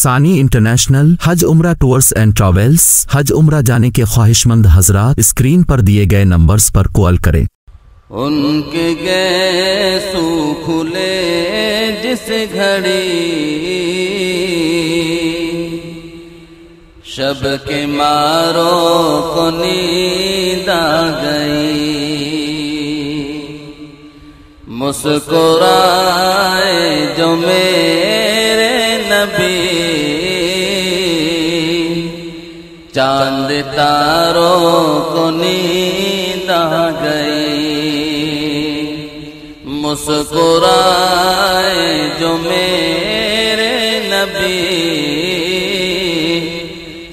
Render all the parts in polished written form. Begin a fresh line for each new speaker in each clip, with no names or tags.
ثانی انٹرنیشنل حج عمرہ tours and travels. حج عمرہ جانے کے خواہشمند حضرات اسکرین پر دیے گئے نمبرز پر کال کریں۔
ان کے گیسو کھلے جس گھڑی، شب کے ماروں کو نیند آ گئی، مسکرائے جو میرے نبی، چاند تاروں کو نیند آ گئی، مسکرائے جو میرے نبی،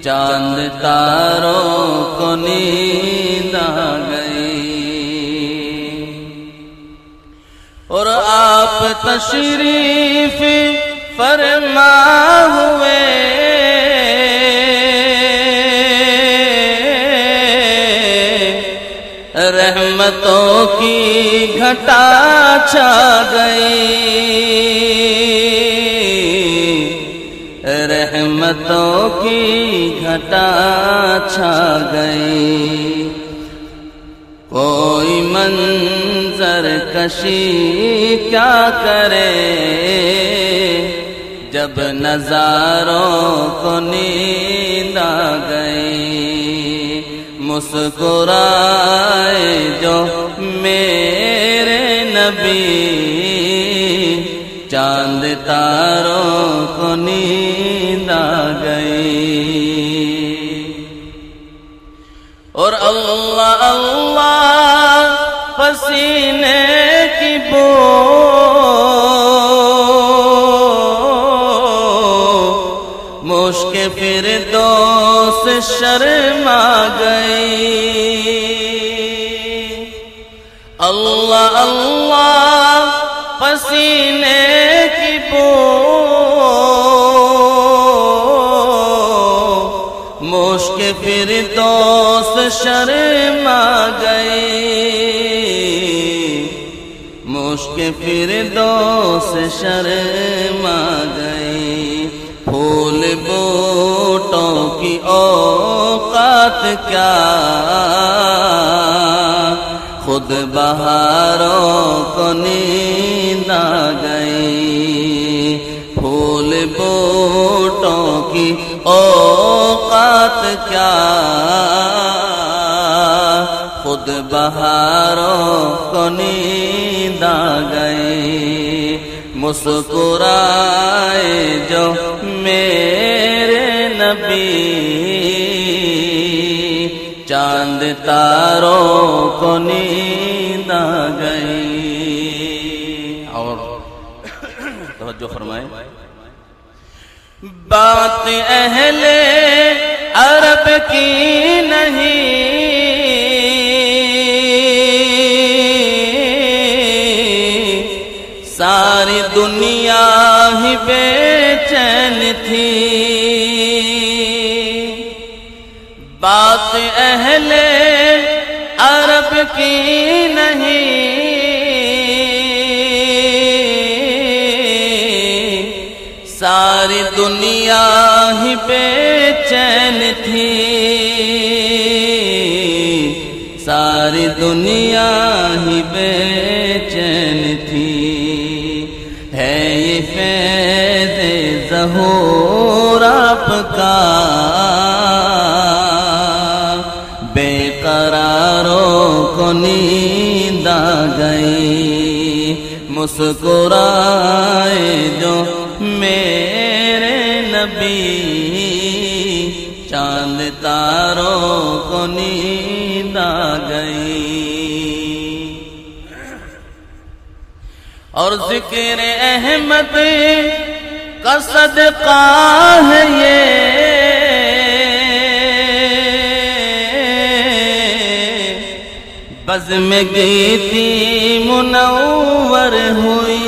چاند تاروں کو نیند آ گئی۔ اور آپ تشریف فرما ہوئے، رحمتوں کی گھٹا چھا گئی، رحمتوں کی گھٹا چھا گئی۔ کوئی منظر کشی کیا کرے، جب نظاروں کو نیند آ گئی، مسکرائے جو میرے نبی، چاند تاروں کو نیند آ گئی۔ اور اللہ اللہ پسینے کی بو مشک فردوس شرما گئی، اللہ اللہ پسینے کی بو مشک فردوس شرما گئی، مشک فردوس شرما گئی۔ پھول بوٹوں کی اوقات کیا، خود بہاروں کو نیند آ گئی، پھول بوٹوں کی اوقات کیا، خود بہاروں کو نیند آ گئی، مسکرائے جو میرے نبی، چاند تاروں کو نیند آ گئی۔ اور توجہ فرمائیں، بات اہل عرب کی نہیں، ساری دنیا ہی بے چین تھی، بات اہل عرب کی نہیں، ساری دنیا ہی بے چین تھی، ساری دنیا ہی بے چین تھی۔ ہے یہ فیض ظہور آپ کا، بے قراروں کو نیند آ گئی، مسکرائے جو میرے نبی، چاند تاروں کو نیند آ گئی۔ اور ذکر احمد کا صدقہ ہے یہ، بزم گیتی منور ہوئی،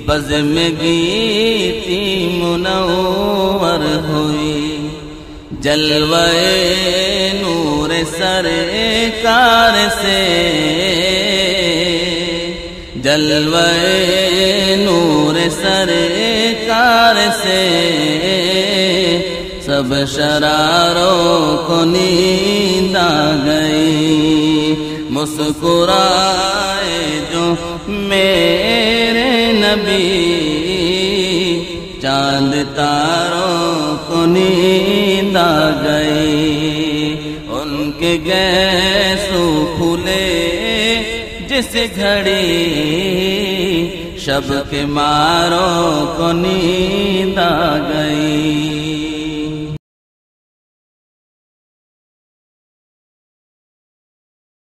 بزم گیتی منور ہوئی، جلوہ نور سرکار سے جلوے نور سرکار سے سب شراروں کو نیند آ گئی، مسکرائے جو میرے نبی، چاند تاروں کو نیند آ گئی، ان کے گیسو کھلے جس گھڑی، شب کے ماروں کو نیند آ گئی۔